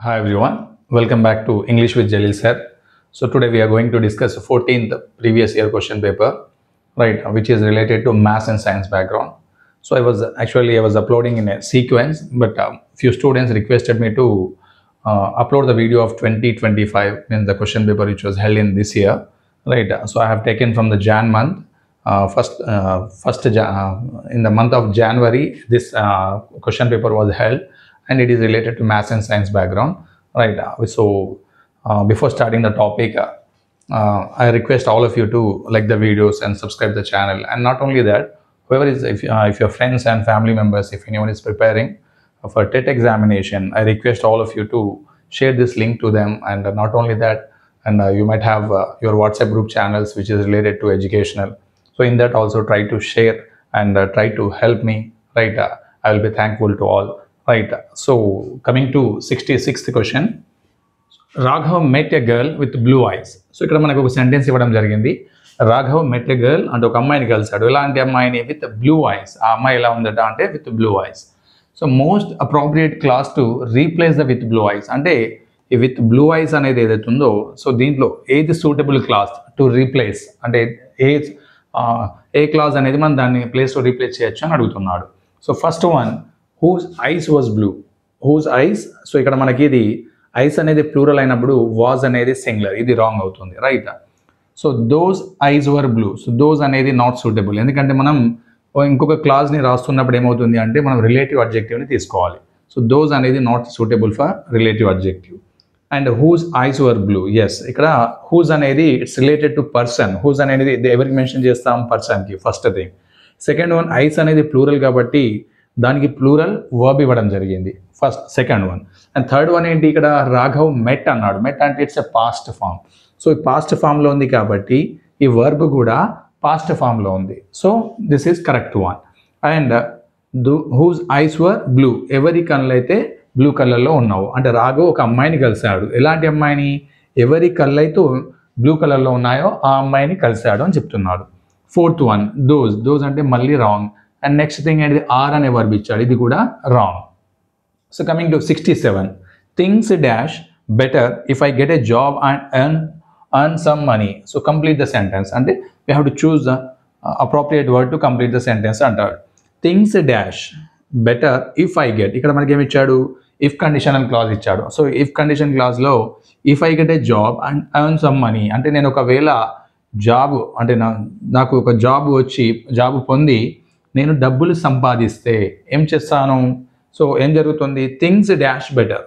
Hi everyone, welcome back to English with Jalil sir. So today we are going to discuss 14th previous year question paper, right, which is related to maths and science background. So I was uploading in a sequence, but few students requested me to upload the video of 2025, means the question paper which was held in this year, right. So I have taken from the Jan month. In the month of January, this question paper was held, and it is related to maths and science background, right. Before starting the topic, I request all of you to like the videos and subscribe the channel. And not only that, if your friends and family members, if anyone is preparing for TET examination, I request all of you to share this link to them. And not only that, and you might have your WhatsApp group channels which is related to educational. So in that also try to share and try to help me, right. I will be thankful to all, right. So coming to 66th question, Raghav met a girl with blue eyes. So ఇక్కడ మనకు ఒక sentence ఇవ్వడం జరిగింది. రాఘవ్ మెట్ a girl అంటే ఒక అమ్మాయిని కలిసాడు. ఎలాంటి అమ్మాయిని? With blue ice. ఆ అమ్మాయి ఎలా ఉందట అంటే with blue ice. So most appropriate class to replace the with blue ice అంటే ఈ విత్ బ్లూ ఐస్ అనేది ఏదైతే ఉందో, సో దీంట్లో ఏది సూటబుల్ క్లాస్ టు రీప్లేస్ అంటే ఏ క్లాస్ అనేది మనం దాన్ని ప్లేస్లో రీప్లేస్ చేయొచ్చు అని అడుగుతున్నాడు. So first one, whose eyes was blue. Whose eyes, so ఇక్కడ మనకి ఇది ఐస్ అనేది ప్లూరల్ అయినప్పుడు వాజ్ అనేది సింగులర్, ఇది రాంగ్ అవుతుంది, right. So those ice were blue. So those అనేది నాట్ సూటబుల్, ఎందుకంటే మనం ఇంకొక క్లాజ్ని రాస్తున్నప్పుడు ఏమవుతుంది అంటే మనం రిలేటివ్ అడ్జెక్టివ్ని తీసుకోవాలి. సో దోస్ అనేది not suitable for relative adjective. And whose eyes were blue, yes. ఇక్కడ హూజ్ అనేది it's related to person. Whose అనేది ఎవరికి మెన్షన్ చేస్తాం? పర్సన్కి, first thing. Second one, eyes అనేది ప్లూరల్ కాబట్టి దానికి ప్లూరల్ వర్బ్ ఇవ్వడం జరిగింది, second one. And third one ఏంటి? ఇక్కడ రాఘవ్ మెట్ అన్నాడు. మెట్ అంటే it's a past form. So ఈ పాస్ట్ ఫామ్లో ఉంది కాబట్టి ఈ వర్బ్ కూడా పాస్ట్ ఫామ్లో ఉంది. So this is correct one. And whose eyes were blue, ఎవరి కళ్ళు అయితే బ్లూ కలర్లో ఉన్నావు అంటే రాఘవ్ ఒక అమ్మాయిని కలిశాడు. ఎలాంటి అమ్మాయిని? ఎవరి కళ్ళు అయితే బ్లూ కలర్లో ఉన్నాయో ఆ అమ్మాయిని కలిశాడు అని చెప్తున్నాడు. ఫోర్త్ వన్, దోస్ అంటే మళ్ళీ రాంగ్. అండ్ నెక్స్ట్ థింగ్ ఏంటి? ఆర్ అనే వర్బ్ ఇచ్చాడు, ఇది కూడా wrong. So coming to 67, things dash better if I get a job and earn some money. So complete the sentence అంటే we have to choose the appropriate word to complete the sentence అంటాడు. Things dash better if I get, ఇక్కడ మనకి ఏమి ఇచ్చాడు? If conditional clause ఇచ్చాడు. So if condition క్లాజ్లో if I get a job and earn some money అంటే నేను ఒకవేళ జాబ్ అంటే నాకు ఒక జాబ్ పొంది నేను డబ్బులు సంపాదిస్తే ఏం చేస్తాను? సో ఏం జరుగుతుంది? Things dash better.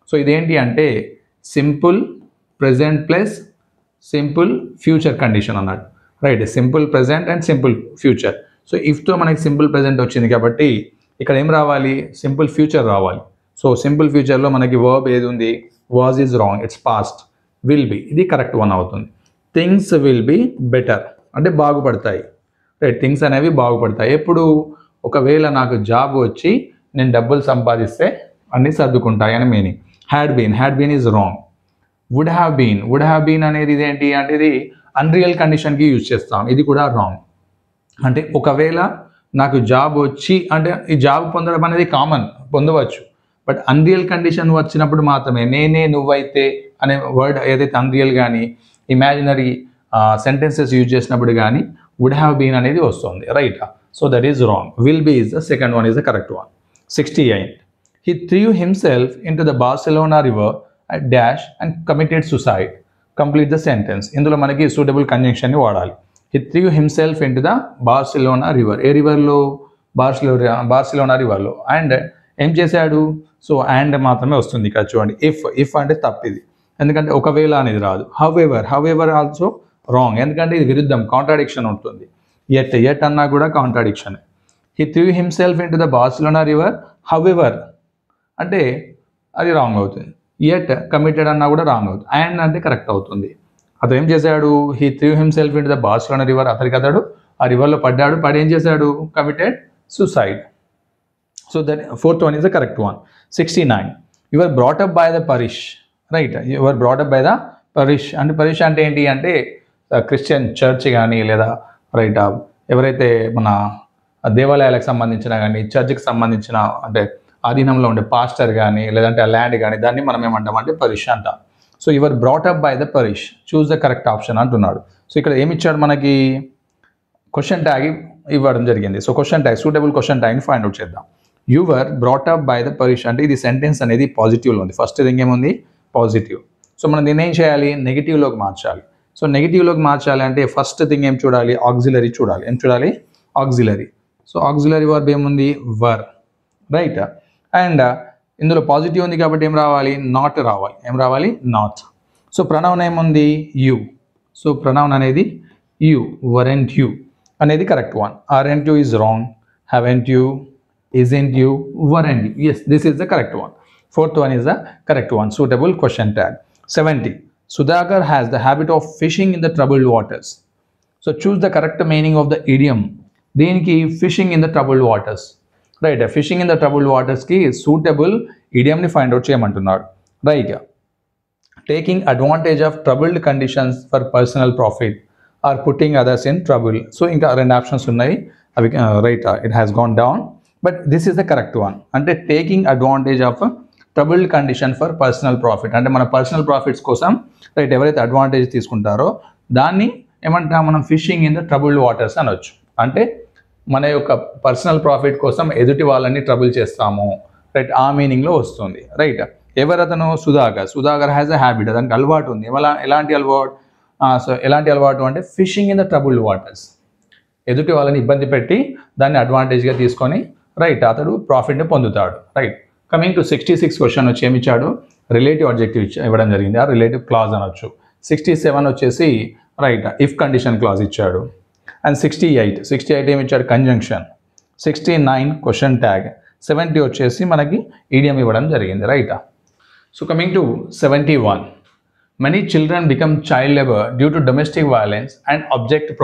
సో ఇదేంటి అంటే simple present plus simple future condition అన్నట్టు, right. Simple present and simple future. So ఇఫ్తో మనకి సింపుల్ ప్రెజెంట్ వచ్చింది కాబట్టి ఇక్కడ ఏం రావాలి? సింపుల్ ఫ్యూచర్ రావాలి. సో సింపుల్ ఫ్యూచర్లో మనకి వర్బ్ ఏది ఉంది? Was is wrong, it's past. Will be, ఇది కరెక్ట్ వన్ అవుతుంది. థింగ్స్ విల్ బి బెటర్ అంటే బాగుపడతాయి, రైట్. థింగ్స్ అనేవి బాగుపడతాయి ఎప్పుడు? ఒకవేళ నాకు జాబ్ వచ్చి నేను డబ్బులు సంపాదిస్తే అన్నీ సర్దుకుంటాయి అని meaning. Had been is wrong. Would have been అనేది ఇదేంటి అంటే ఇది అన్రియల్ కండిషన్కి యూజ్ చేస్తాం, ఇది కూడా రాంగ్. అంటే ఒకవేళ నాకు జాబ్ వచ్చి అంటే ఈ జాబ్ పొందడం అనేది కామన్, పొందవచ్చు. బట్ అన్రియల్ కండిషన్ వచ్చినప్పుడు మాత్రమే నేనే నువ్వైతే అనే వర్డ్ ఏదైతే అన్రియల్ కానీ ఇమాజినరీ సెంటెన్సెస్ యూజ్ చేసినప్పుడు కానీ వుడ్ హ్యావ్ బీన్ అనేది వస్తుంది, right. So that is wrong. Will be is the second one, is the correct one. 68, he threw himself into the Barcelona river at dash and committed suicide. Complete the sentence. ఇందులో మనకి suitable కంజంక్షన్ని వాడాలి. he threw himself into the Barcelona river. ఏ రివర్లో? Barcelona రివర్లో. And ఏం చేశాడు? So and మాత్రమే వస్తుంది ఇక్కడ చూడండి. ఇఫ్ అంటే తప్పిది, ఎందుకంటే ఒకవేళ అనేది రాదు. హౌఎవర్ ఆల్సో రాంగ్, ఎందుకంటే ఇది విరుద్ధం, కాంట్రాడిక్షన్ ఉంటుంది. ఎట్ అన్నా కూడా contradiction. he threw himself into the Barcelona river, however అంటే అది రాంగ్ అవుతుంది. yet కమిటెడ్ అన్నా కూడా రాంగ్ అవుతుంది. అండ్ అంటే కరెక్ట్ అవుతుంది. అతను ఏం చేశాడు? he threw himself into the Barcelona river, అతడు ఆ రివర్లో పడి ఏం చేశాడు? Committed suicide. So that fourth one is the correct one. 69, you were brought up by the parish, right. you were brought up by the parish అంటే parish అంటే ఏంటి అంటే Christian church కానీ లేదా రైట్ ఎవరైతే మన దేవాలయాలకు సంబంధించిన కానీ చర్చ్కి సంబంధించిన అంటే ఆధీనంలో ఉండే పాస్టర్ కానీ లేదంటే ఆ ల్యాండ్ కానీ దాన్ని మనం ఏమంటామంటే పరిష్ అంటాం. So your brought up by the parish, choose the correct option అంటున్నాడు. సో ఇక్కడ ఏమి ఇచ్చాడు మనకి, క్వశ్చన్ ట్యాగ్ ఇవ్వడం జరిగింది. So question tag, suitable question ట్యాగ్ని ఫైండ్ అవుట్ చేద్దాం. Your brought up by the parish అంటే ఇది సెంటెన్స్ అనేది పాజిటివ్లో ఉంది. ఫస్ట్ థింగ్ ఏముంది, పాజిటివ్. సో మనం దీన్ని ఏం చేయాలి, నెగిటివ్లోకి మార్చాలి. సో నెగిటివ్లోకి మార్చాలి అంటే ఫస్ట్ థింగ్ ఏం చూడాలి, ఆక్సిలరీ చూడాలి. ఏం చూడాలి, ఆక్సిలరీ. సో ఆక్సిలరీ వర్బ్ ఏముంది, వర్, రైట్. అండ్ ఇందులో పాజిటివ్ ఉంది కాబట్టి ఏం రావాలి, నాట్ రావాలి. ఏం రావాలి, నాట్. సో ప్రనౌన్ ఏముంది, యూ. సో ప్రనౌన్ అనేది యూ, వరెంట్ యూ అనేది correct one. ఆర్ఎంట్ you is wrong, haven't you, isn't you, weren't you. Yes, this is the correct one. Fourth one is the correct one, suitable question tag. 70. Sudhakar has the habit of fishing in the troubled waters. So choose the correct meaning of the idiom. Deeniki fishing in the troubled waters. Right, fishing in the troubled waters ki suitable idiom ni find out cheyamantunnadu. Right. Taking advantage of troubled conditions for personal profit or putting others in trouble. So inka rendu options unnayi. Right, it has gone down. But this is the correct one. అంటే taking advantage of troubled condition for personal profit, అంటే మన personal profits కోసం right ఎవరైతే advantage తీసుకుంటారో దాన్ని ఏమంటాం మనం, fishing in the troubled waters అనొచ్చు. అంటే మన యొక్క పర్సనల్ ప్రాఫిట్ కోసం ఎదుటి వాళ్ళని ట్రబుల్ చేస్తాము, రైట్, ఆ మీనింగ్లో వస్తుంది. రైట్, ఎవరతను, సుధాకర్ హ్యాస్ అ హ్యాబిట్, దానికి అలవాటు ఉంది. ఎలాంటి అలవాటు, సో ఎలాంటి అలవాటు అంటే fishing in the troubled waters, ఎదుటి వాళ్ళని ఇబ్బంది పెట్టి దాన్ని అడ్వాంటేజ్గా తీసుకొని రైట్ అతడు ప్రాఫిట్ని పొందుతాడు. రైట్, కమింగ్ టు 66 క్వశ్చన్ వచ్చి ఏమి ఇచ్చాడు, రిలేటివ్ ఆబ్జెక్టివ్ ఇవ్వడం జరిగింది, ఆ రిలేటివ్ క్లాజ్ అనొచ్చు. 67 వచ్చేసి రైట్ ఇఫ్ కండిషన్ క్లాజ్ ఇచ్చాడు. అండ్ 68 ఏమి ఇచ్చాడు, కంజంక్షన్. 69 question tag. 70 వచ్చేసి మనకి ఈడియం ఇవ్వడం జరిగింది. Right. So coming to 71. Many children become child labor due to domestic violence and object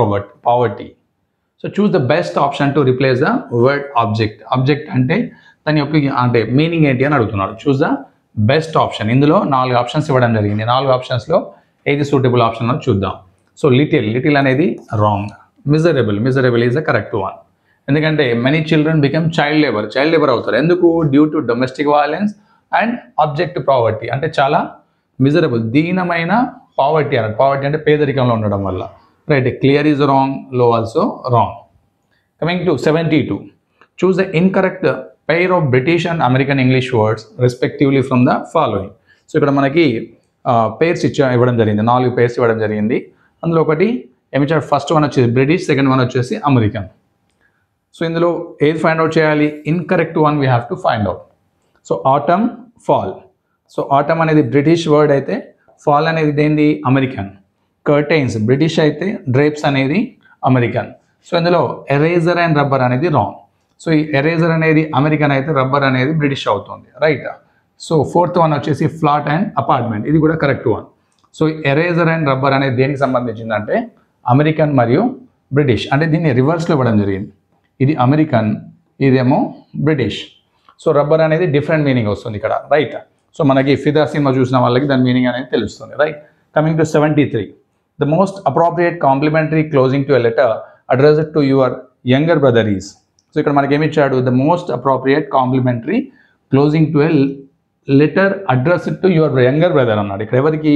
poverty. So choose the best option to replace the word object. Object అంటే దాని యొక్క అంటే మీనింగ్ ఏంటి అని అడుగుతున్నాడు. Choose the best option. ఇందులో 4 options ఇవ్వడం జరిగింది. 4 ఆప్షన్స్లో ఏది సూటబుల్ ఆప్షన్ అని చూద్దాం. సో లిటిల్ అనేది wrong. Miserable is the correct one. ఎందుకంటే many children become child labour అవుతారు. ఎందుకు, due to domestic violence and abject poverty, అంటే చాలా మిజరబుల్, దీనమైన పావర్టీ అన్నట్టు. పావర్టీ అంటే పేదరికంలో ఉండడం వల్ల. Right, clear is wrong, low also wrong. Coming to 72. Choose the incorrect pair of British and American English words respectively from the following. So ఇక్కడ మనకి పేర్స్ ఇవ్వడం జరిగింది, 4 పేర్స్ ఇవ్వడం జరిగింది. అందులో ఒకటి ఏమిచ్చాడు, ఫస్ట్ వన్ వచ్చేసి బ్రిటిష్, సెకండ్ వన్ వచ్చేసి అమెరికన్. సో ఇందులో ఏది ఫైండ్ అవుట్ చేయాలి, incorrect one we have to find out. So atom, fall. So atom అనేది బ్రిటిష్ వర్డ్ అయితే ఫాల్ అనేది దేనిది, అమెరికన్. కర్టైన్స్ బ్రిటిష్ అయితే డ్రేప్స్ అనేది అమెరికన్. సో ఇందులో ఎరేజర్ అండ్ రబ్బర్ అనేది రాంగ్. సో ఈ ఎరేజర్ అనేది అమెరికన్ అయితే రబ్బర్ అనేది బ్రిటిష్ అవుతుంది. రైట్. సో ఫోర్త్ వన్ వచ్చేసి ఫ్లాట్ అండ్ అపార్ట్మెంట్, ఇది కూడా correct one. So eraser and rubber అనేది దేనికి సంబంధించిందంటే అమెరికన్ మరియు బ్రిటిష్, అంటే దీన్ని రివర్స్లో ఇవ్వడం జరిగింది. ఇది అమెరికన్, ఇదేమో బ్రిటిష్. సో రబ్బర్ అనేది డిఫరెంట్ మీనింగ్ వస్తుంది ఇక్కడ. రైట్. సో మనకి ఫిదా సినిమా చూసిన వాళ్ళకి దాని మీనింగ్ అనేది తెలుస్తుంది. Right. Coming to 73. The most appropriate complimentary closing to a letter addressed to your younger brother is. So ఇక్కడ మనకి ఏమి ఇచ్చాడు, the most appropriate complimentary closing to a letter addressed to your younger brother అన్నాడు. ఇక్కడ ఎవరికి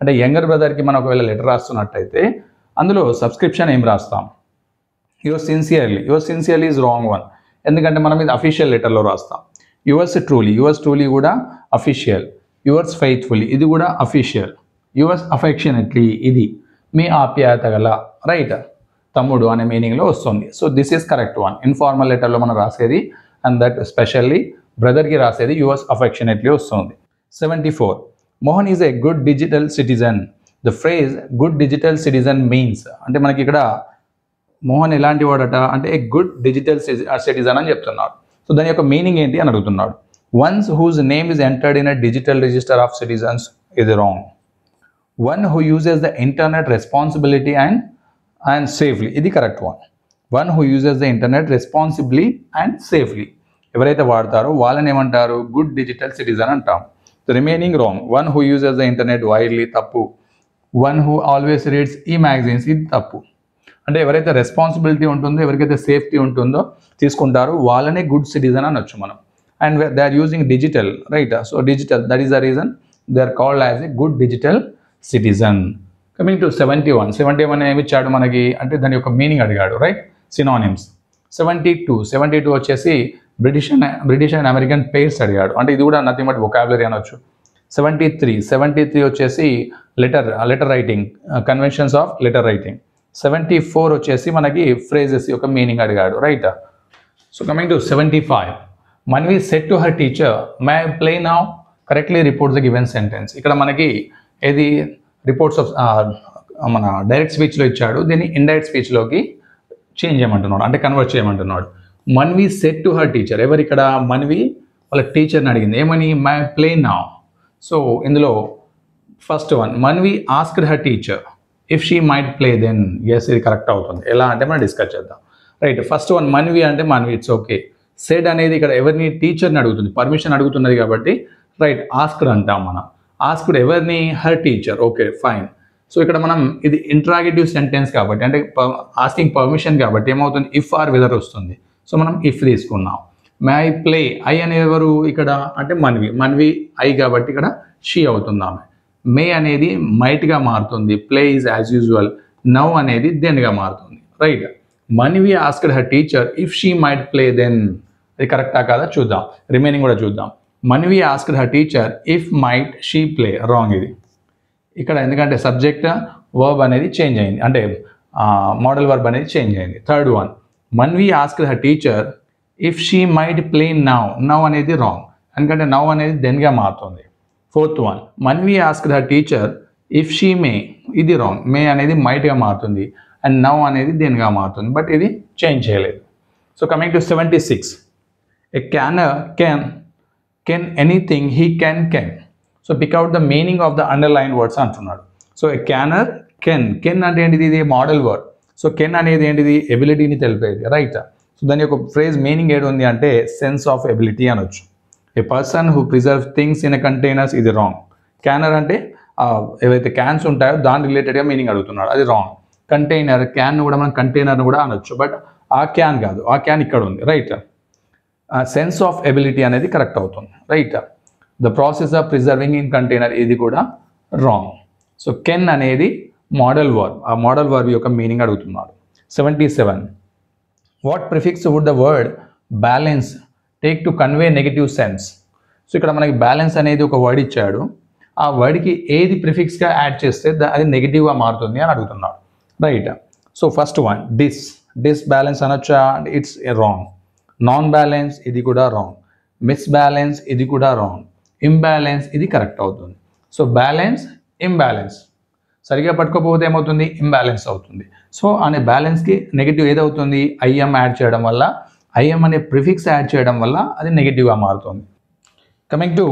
అంటే younger బ్రదర్కి మనం ఒకవేళ లెటర్ రాస్తున్నట్టయితే అందులో సబ్స్క్రిప్షన్ ఏం రాస్తాం, your sincerely is wrong one. ఎందుకంటే మనం ఇది అఫీషియల్ లెటర్లో రాస్తాం. యువర్స్ ట్రూలీ కూడా అఫీషియల్. యువర్స్ ఫెయిత్ఫుల్లీ, ఇది కూడా అఫీషియల్. యువర్స్ అఫెక్షనెట్లీ, ఇది మీ ఆప్యాయత గల, రైట్, తమ్ముడు అనే మీనింగ్లో వస్తుంది. So this is correct one. Informal లెటర్లో మనం రాసేది అండ్ దట్ స్పెషల్లీ బ్రదర్కి రాసేది యువర్స్ అఫెక్షనెట్లీ వస్తుంది. 74. Mohan is a good digital citizen. The phrase good digital citizen means, అంటే మనకి ఇక్కడ మోహన్ ఎలాంటి వాడట అంటే ఏ గుడ్ డిజిటల్ సిటిజన్ అని చెప్తున్నాడు. సో దాని యొక్క మీనింగ్ ఏంటి అని అడుగుతున్నాడు. Ones whose name is entered in a digital register of citizens ఇది wrong. One who uses the internet responsibility and safely, ఇది correct one. One who uses the internet responsibly and safely, ఎవరైతే వాడతారో వాళ్ళని ఏమంటారు, good digital citizen అంటాం. The remaining wrong. One who uses the internet widely తప్పు. One who always reads e magazines, ఇది తప్పు. అంటే ఎవరైతే రెస్పాన్సిబిలిటీ ఉంటుందో, ఎవరికైతే సేఫ్టీ ఉంటుందో తీసుకుంటారో వాళ్ళనే గుడ్ సిటిజన్ అనొచ్చు మనం. and they are using digital, right? So digital, that is the reason they are called as a good digital citizen. Coming to 71 ఏమి ఇచ్చాడు మనకి అంటే దాని యొక్క మీనింగ్ అడిగాడు, రైట్? సినానిమ్స్. 72 వచ్చేసి బ్రిటిష్ అండ్ అమెరికన్ పేర్స్ అడిగాడు, అంటే ఇది కూడా నథింగ్ బట్ వొకాబులరీ అనొచ్చు. 73 వచ్చేసి letter writing, conventions of letter writing. 74 వచ్చేసి మనకి ఫ్రేజెస్ యొక్క మీనింగ్ అడిగాడు, right? So coming to 75, Manvi said to her teacher, may I play now? Correctly reports the given sentence. ఇక్కడ మనకి ఏది రిపోర్ట్స్ ఆఫ్ మన డైరెక్ట్ స్పీచ్లో ఇచ్చాడు, దీన్ని ఇండైరెక్ట్ స్పీచ్లోకి చేంజ్ చేయమంటున్నాడు, అంటే కన్వర్ట్ చేయమంటున్నాడు. Manvi said to her teacher, ఎవరు ఇక్కడ? మన్వి వాళ్ళ టీచర్ని అడిగింది, ఏమని? May I play now. సో ఇందులో first one, Manvi asked her teacher if she might play then. Yes, ఇది కరెక్ట్ అవుతుంది. ఎలా అంటే మనం డిస్కస్ చేద్దాం, రైట్? ఫస్ట్ వన్ మన్వి అంటే మన్వి, ఇట్స్ ఓకే. సెడ్ అనేది ఇక్కడ ఎవరిని? టీచర్ని అడుగుతుంది, పర్మిషన్ అడుగుతున్నది కాబట్టి రైట్ ఆస్క్డ్ అంటాం మనం. ఆస్క్డ్ ఎవరిని? Her teacher, okay fine. So ఇక్కడ మనం ఇది ఇంట్రాగేటివ్ సెంటెన్స్ కాబట్టి, అంటే ఆస్కింగ్ పర్మిషన్ కాబట్టి ఏమవుతుంది? ఇఫ్ ఆర్ వెదర్ వస్తుంది. సో మనం ఇఫ్ తీసుకున్నాం. మే ఐ ప్లే, ఐ అని ఎవరు ఇక్కడ అంటే మన్వి ఐ కాబట్టి ఇక్కడ షీ అవుతుంది ఆమె. మే అనేది మైట్గా మారుతుంది, play is as usual. Now అనేది దెన్గా మారుతుంది, right? Manvi asked her teacher if she might play then. ఇది కరెక్టా కాదా చూద్దాం, రిమైనింగ్ కూడా చూద్దాం. Manvi asked her teacher if might she play, wrong ఇది ఇక్కడ, ఎందుకంటే సబ్జెక్ట్ వర్బ్ అనేది చేంజ్ అయింది, అంటే మోడల్ వర్బ్ అనేది చేంజ్ అయింది. Third one, Manvi asked her teacher if she might play now. Now అనేది రాంగ్, ఎందుకంటే నౌ అనేది దెన్గా మారుతుంది. Fourth one, Manvi asked her teacher if she may. ఇది రాంగ్, మే అనేది మైట్గా మారుతుంది అండ్ నౌ అనేది దెన్గా మారుతుంది, బట్ ఇది చేంజ్ చేయలేదు. So coming to 76, a canner can anything he can. So pick out the meaning of the underline words అంటున్నాడు. సో ఏ క్యానర్ కెన్ అంటే ఏంటిది? ఇది మోడల్ వర్డ్. సో కెన్ అనేది ఏంటిది? ఎబిలిటీని తెలిపేది, రైట్? సో దాని యొక్క ఫ్రేజ్ మీనింగ్ ఏది ఉంది అంటే సెన్స్ ఆఫ్ ఎబిలిటీ అనొచ్చు. A person who preserve things in a containers, ఇది రాంగ్. క్యానర్ అంటే ఏవైతే క్యాన్స్ ఉంటాయో దాని రిలేటెడ్గా మీనింగ్ అడుగుతున్నాడు, అది రాంగ్. కంటైనర్, క్యాన్ కూడా మనం కంటైనర్ కూడా అనొచ్చు, బట్ ఆ క్యాన్ కాదు, ఆ క్యాన్ ఇక్కడ ఉంది, రైట్? సెన్స్ ఆఫ్ ఎబిలిటీ అనేది కరెక్ట్ అవుతుంది, right? The process of preserving in container, ఇది కూడా రాంగ్. సో కెన్ అనేది మోడల్ వర్బ్, ఆ మోడల్ వర్బ్ యొక్క మీనింగ్ అడుగుతున్నాడు. 77, what prefix would the word balance take to convey negative sense. So ఇక్కడ మనకి బ్యాలెన్స్ అనేది ఒక వర్డ్ ఇచ్చాడు, ఆ వర్డ్కి ఏది ప్రిఫిక్స్గా యాడ్ చేస్తే అది నెగిటివ్గా మారుతుంది అని అడుగుతున్నాడు, right? So first one, disbalance అనొచ్చా? It's wrong. నాన్ బ్యాలెన్స్, ఇది కూడా రాంగ్. మిస్ బ్యాలెన్స్, ఇది కూడా రాంగ్. ఇంబ్యాలెన్స్, ఇది కరెక్ట్ అవుతుంది. సో బ్యాలెన్స్, ఇంబ్యాలెన్స్ సరిగా పట్టుకోకపోతే ఏమవుతుంది? ఇంబ్యాలెన్స్ అవుతుంది. సో అనే బ్యాలెన్స్కి నెగిటివ్ ఏదవుతుంది? ఐఎం యాడ్ చేయడం వల్ల, ఐఎం అనే ప్రిఫిక్స్ యాడ్ చేయడం వల్ల అది నెగిటివ్గా మారుతుంది. Coming to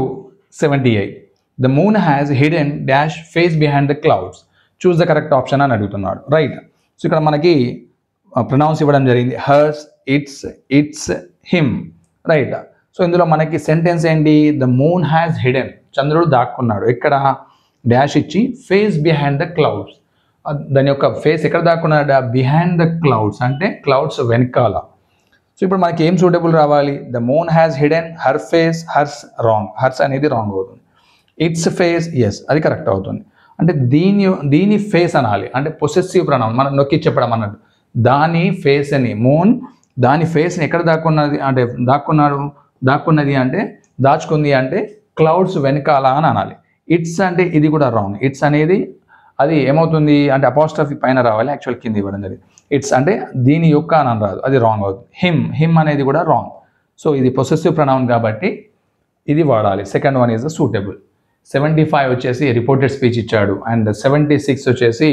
78, the moon has hidden dash face behind the clouds. Choose the correct option అని అడుగుతున్నాడు, రైట్? సో ఇక్కడ మనకి ప్రొనౌన్స్ ఇవ్వడం జరిగింది, hurts, it's him, right? So ఇందులో మనకి సెంటెన్స్ ఏంటి? ద మూన్ హ్యాస్ హిడెన్, చంద్రుడు దాక్కున్నాడు. ఇక్కడ డాష్ ఇచ్చి ఫేస్ బిహైండ్ ద క్లౌడ్స్, దాని యొక్క ఫేస్ ఎక్కడ దాక్కున్నాడు? బిహైండ్ ద క్లౌడ్స్ అంటే క్లౌడ్స్ వెనకాల. సో ఇప్పుడు మనకి ఏం సూటబుల్ రావాలి? The moon has hidden her face, hurts wrong, hurts అనేది రాంగ్ అవుతుంది. ఇట్స్ ఫేస్, ఎస్ అది కరెక్ట్ అవుతుంది. అంటే దీని ఫేస్ అనాలి, అంటే పొసెసివ్ ప్రొనౌన్, మనం నొక్కి చెప్పడం అన్నట్టు. దాని ఫేస్ అని, మూన్ దాని ఫేస్ని ఎక్కడ దాక్కున్నది అంటే దాక్కున్నది అంటే దాచుకుంది అంటే క్లౌడ్స్ వెనకాల అని అనాలి. ఇట్స్ అంటే ఇది కూడా రాంగ్. ఇట్స్ అనేది అది ఏమవుతుంది అంటే అపాస్ట్రఫీ పైన రావాలి, యాక్చువల్ కింద ఇవ్వడం జరిగింది. ఇట్స్ అంటే దీని యొక్క అని రాదు, అది రాంగ్ అవుతుంది. హిమ్ అనేది కూడా రాంగ్. సో ఇది పొసెసివ్ ప్రొనౌన్ కాబట్టి ఇది వాడాలి. Second one is the suitable. 75 వచ్చేసి రిపోర్టెడ్ స్పీచ్ ఇచ్చాడు, అండ్ 76 వచ్చేసి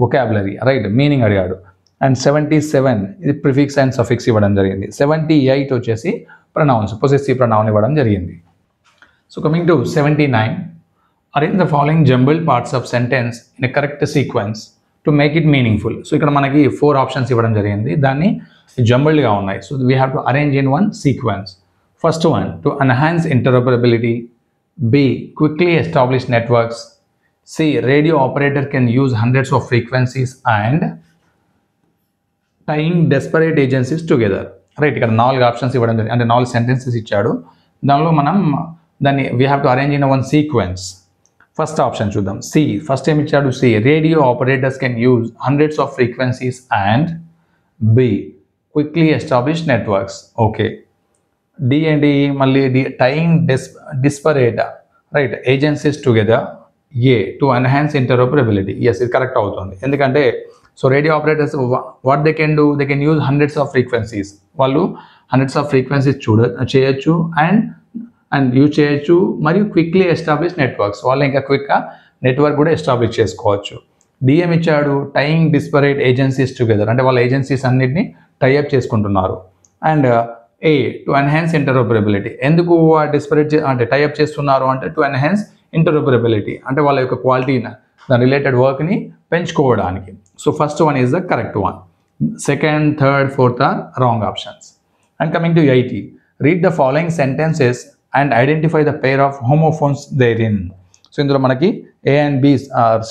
వొకాబులరీ, రైట్? మీనింగ్ అడిగాడు. అండ్ 77 ఇది ప్రిఫిక్స్ అండ్ సఫిక్స్ ఇవ్వడం జరిగింది. 78 వచ్చేసి ప్రొనౌన్స్, పొసెసివ్ ప్రొనౌన్ ఇవ్వడం జరిగింది. So coming to 79, arrange the following jumbled parts of sentence in a correct sequence to make it meaningful. So ఇక్కడ మనకి 4 ఆప్షన్స్ ఇవ్వడం జరిగింది, దాన్ని జంబుల్డ్గా ఉన్నాయి. So we have to arrange in one sequence. First one, to enhance interoperability. B, quickly establish networks. C, radio operator can use hundreds of frequencies and tying desperate agencies together. Right, ఇక్కడ 4 options ఇవ్వడం జరిగింది, అంటే 4 sentences ఇచ్చాడు. దానిలో మనం దాన్ని we have to arrange in one sequence. First option చూద్దాం. C first ఏమి ఇచ్చాడు? C radio operators can use hundreds of frequencies and B quickly establish networks. Okay. D ఏంటి మళ్ళీ? D tying disparate right agencies together. A to enhance interoperability. Yes, ఇది correct అవుతుంది. ఎందుకంటే so radio operators what they can do, they can use hundreds of frequencies. వాళ్ళు hundreds of frequencies చేయొచ్చు and use చేయొచ్చు, మరియు quickly establish networks. వాళ్ళు ఇంకా క్విక్గా నెట్వర్క్ కూడా ఎస్టాబ్లిష్ చేసుకోవచ్చు. డిఎం ఇచ్చాడు టైయింగ్ డిస్పరేట్ ఏజెన్సీస్ టుగెదర్, అంటే వాళ్ళ ఏజెన్సీస్ అన్నిటిని టైఅప్ చేసుకుంటున్నారు. And A to enhance interoperability. ఎందుకు డిస్పరేట్ అంటే టైఅప్ చేస్తున్నారు అంటే టు ఎన్హాన్స్ ఇంటరోపరబిలిటీ, అంటే వాళ్ళ యొక్క క్వాలిటీని దాని రిలేటెడ్ వర్క్ని పెంచుకోవడానికి. So first one is the correct one. Second, third, fourth are wrong options. And coming to 80, read the following sentences and identify the pair of homophones therein. So ఇందులో మనకి ఏ and B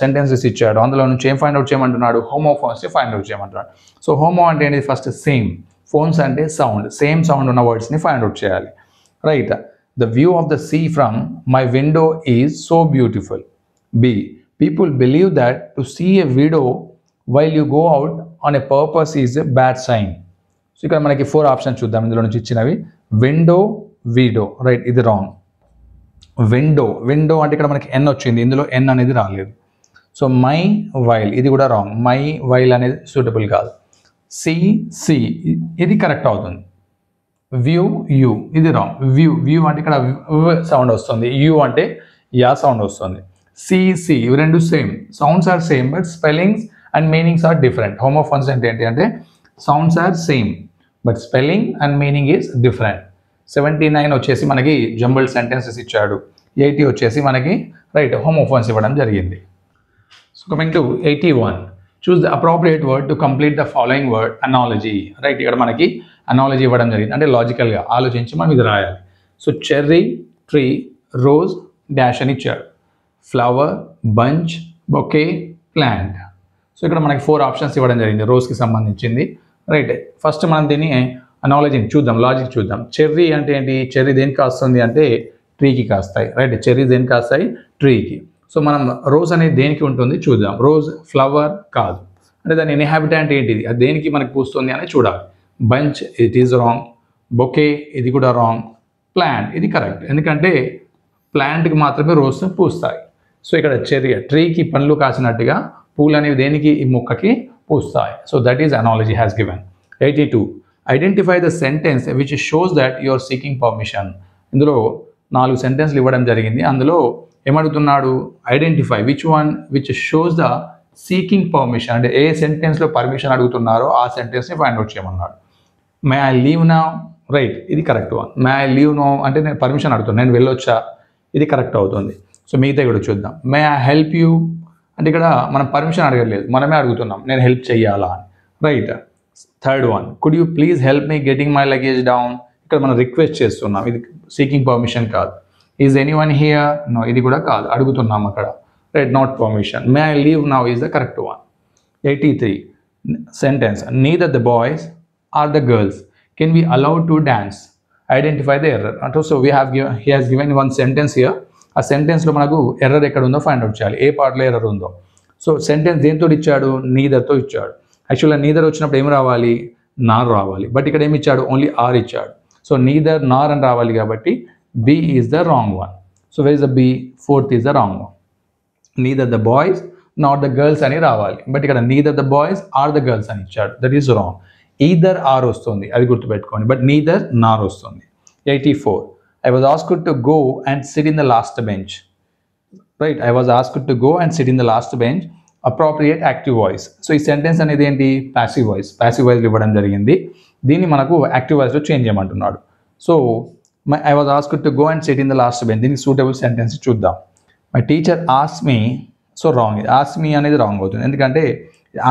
sentences ఇచ్చాడు. అందులో నుంచి ఏం find out చేయమంటున్నాడు? హోమోఫోన్స్ని find out చేయమంటున్నాడు. So homo అంటే ఏంటి? ఫస్ట్ సేమ్, ఫోన్స్ అంటే సౌండ్, సేమ్ సౌండ్ ఉన్న వర్డ్స్ని ఫైండ్ అవుట్ చేయాలి. Right. The view of the sea from my window is so beautiful. B people believe that to see a widow while you go out on a purpose is a bad sign. So ఇక్కడ మనకి 4 options చూద్దాం ఇందులో నుంచి ఇచ్చినవి. Window, widow. Right, ఇది wrong. Window అంటే ఇక్కడ మనకి ఎన్ వచ్చింది, ఇందులో ఎన్ అనేది రాలేదు. సో మై వైల్, ఇది కూడా రాంగ్. మై వైల్ అనేది సూటబుల్ కాదు. సి ఇది కరెక్ట్ అవుతుంది. వ్యూ, యూ, ఇది రాంగ్. వ్యూ అంటే ఇక్కడ సౌండ్ వస్తుంది, యూ అంటే యా సౌండ్ వస్తుంది. సి ఇవి రెండు same, sounds are same but spellings and meanings are different. Homophones అంటే ఏంటి అంటే sounds are same but spelling and meaning is different. 79 వచ్చేసి మనకి జంబుల్డ్ సెంటెన్సెస్ ఇచ్చాడు. 80 వచ్చేసి మనకి రైట్ హోమోఫోన్స్ ఇవ్వడం జరిగింది. So coming to 81, choose the appropriate word to complete the following word analogy. Right, ఇక్కడ మనకి అనాలజీ ఇవ్వడం జరిగింది, అంటే లాజికల్గా ఆలోచించి మనం ఇది రాయాలి. So cherry, tree, rose, dash అని ఇచ్చాడు. Flower, bunch, bouquet, plant. So ఇక్కడ మనకి 4 ఆప్షన్స్ ఇవ్వడం జరిగింది రోజ్కి సంబంధించింది. రైట్, ఫస్ట్ మనం దీన్ని అనాలజీని చూద్దాం, లాజిక్ చూద్దాం. చెర్రీ అంటే ఏంటి? చెర్రీ దేనికి కాస్తుంది అంటే ట్రీకి కాస్తాయి. రైట్, చెర్రీ దేనికి కాస్తాయి? ట్రీకి. సో మనం రోజ్ అనేది దేనికి ఉంటుంది చూద్దాం. రోజ్ ఫ్లవర్ కాదు, అంటే దాని ఇన్హాబిటెంట్ ఏంటిది, అది దేనికి మనకి పూస్తుంది అని చూడాలి. Bunch, it is wrong. Bouquet, ఇది కూడా రాంగ్. ప్లాంట్, ఇది కరెక్ట్, ఎందుకంటే ప్లాంట్కి మాత్రమే రోజ్ పూస్తాయి. సో ఇక్కడ చెర్రీ, ట్రీకి పండ్లు కాసినట్టుగా పూలు అనేవి దేనికి? ఈ మొక్కకి పూస్తాయి. So that is analogy has given. 82, identify the sentence which shows that you are seeking permission. ఇందులో 4 సెంటెన్స్లు ఇవ్వడం జరిగింది. అందులో ఏమడుగుతున్నాడు? Identify which one which shows the seeking permission, అంటే ఏ సెంటెన్స్లో పర్మిషన్ అడుగుతున్నారో ఆ సెంటెన్స్ని ఫైండ్ అవుట్ చేయమన్నాడు. May I leave now. Right, ఇది correct one. May I leave now అంటే నేను పర్మిషన్ అడుగుతున్నాను, నేను వెళ్ళొచ్చా, ఇది కరెక్ట్ అవుతుంది. సో మిగతా కూడా చూద్దాం. మే ఐ హెల్ప్ యూ అంటే ఇక్కడ మనం పర్మిషన్ అడగలేదు, మనమే అడుగుతున్నాం నేను హెల్ప్ చేయాలా అని. Right, third one, could you please help me getting my luggage down. ఇక్కడ మనం రిక్వెస్ట్ చేస్తున్నాం, ఇది సీకింగ్ పర్మిషన్ కాదు. Is anyone here? నో, ఇది కూడా కాదు, అడుగుతున్నాం అక్కడ. Right, not permission. May I leave now is the correct one. 83 sentence, neither the boys or the girls can be allowed to dance, identify the error. అంటే so he has given one sentence here. ఆ సెంటెన్స్లో మనకు error ఎక్కడ ఉందో find out చేయాలి, ఏ పార్ట్లో error ఉందో. So sentence దేంతో ఇచ్చాడు? నీదర్తో ఇచ్చాడు. యాక్చువల్గా నీదర్ వచ్చినప్పుడు ఏం రావాలి? నార్ రావాలి, బట్ ఇక్కడ ఏమి ఇచ్చాడు? ఓన్లీ ఆర్ ఇచ్చాడు. సో నీదర్ నార్ అని రావాలి కాబట్టి B is the wrong one. So where is the B? Fourth is the wrong one. Neither the boys not the girls అని రావాలి, బట్ ఇక్కడ neither the boys or the girls అని ఇచ్చాడు, that is wrong. Either or వస్తుంది, అది గుర్తుపెట్టుకోండి, but neither నార్ వస్తుంది. 84, I was asked to go and sit in the last bench. Right, I was asked to go and sit in the last bench. Appropriate active voice. So ఈ sentence అనేది ఏంటి? Passive voice. Passive voice ఇవ్వడం జరిగింది, దీన్ని మనకు active వాయిస్లో change చేయమంటున్నాడు. So I was asked to go and sit in the last bench, దీనికి సూటబుల్ సెంటెన్స్ చూద్దాం. My teacher ask me. So wrong, ask me అనేది రాంగ్ అవుతుంది, ఎందుకంటే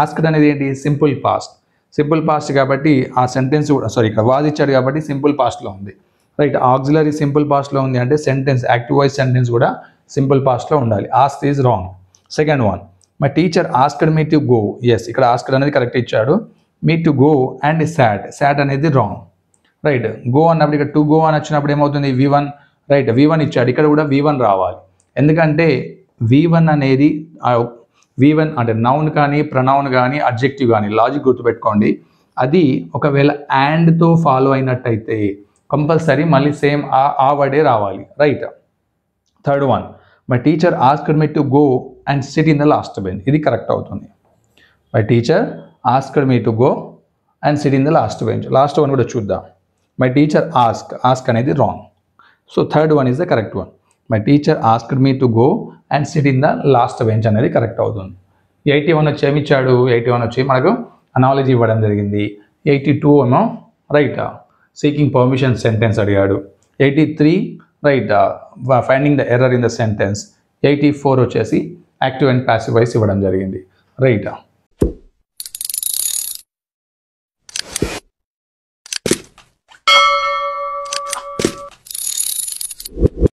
ఆస్క్డ్ అనేది ఏంటి? Simple past. సింపుల్ పాస్ట్ కాబట్టి ఆ సెంటెన్స్ కూడా ఇక్కడ వాజ్ ఇచ్చాడు కాబట్టి సింపుల్ పాస్ట్లో ఉంది. రైట్, ఆక్సిలరీ సింపుల్ పాస్ట్లో ఉంది అంటే సెంటెన్స్ యాక్టివ్ వాయిస్ సెంటెన్స్ కూడా సింపుల్ పాస్ట్లో ఉండాలి. Ask is wrong. Second one, my teacher asked me to go. Yes, ఇక్కడ ఆస్క్డ్ అనేది కరెక్ట్ ఇచ్చాడు. Me to go and sat అనేది రాంగ్. రైట్. గో అన్నప్పుడు ఇక్కడ టు గో అని వచ్చినప్పుడు ఏమవుతుంది V1, రైట్, V1 ఇచ్చాడు, ఇక్కడ కూడా V1 రావాలి. ఎందుకంటే V1 అనేది V1 అంటే నౌన్ కానీ ప్రనౌన్ కానీ అడ్జెక్టివ్ కానీ లాజిక్ గుర్తుపెట్టుకోండి. అది ఒకవేళ అండ్తో ఫాలో అయినట్టయితే కంపల్సరీ మళ్ళీ సేమ్ ఆ వర్డే రావాలి. Right. Third one, my teacher asked me to go and sit in the last bench. ఇది కరెక్ట్ అవుతుంది. My teacher asked me to go and sit in the last bench. Last one కూడా చూద్దాం. My teacher ask అనేది wrong. So third one is the correct one. My teacher asked me to go and sit in the last bench అనేది correct అవుతుంది. 81 వచ్చి ఏమి ఇచ్చాడు? 81 వచ్చి మనకు అనాలజీ ఇవ్వడం జరిగింది. 82 ఏమో రైట్ సీకింగ్ పర్మిషన్ సెంటెన్స్ అడిగాడు. 83 right finding the error in the sentence. 84 వచ్చేసి యాక్టివ్ అండ్ ప్యాసివ్ వాయిస్ ఇవ్వడం జరిగింది. రైట్.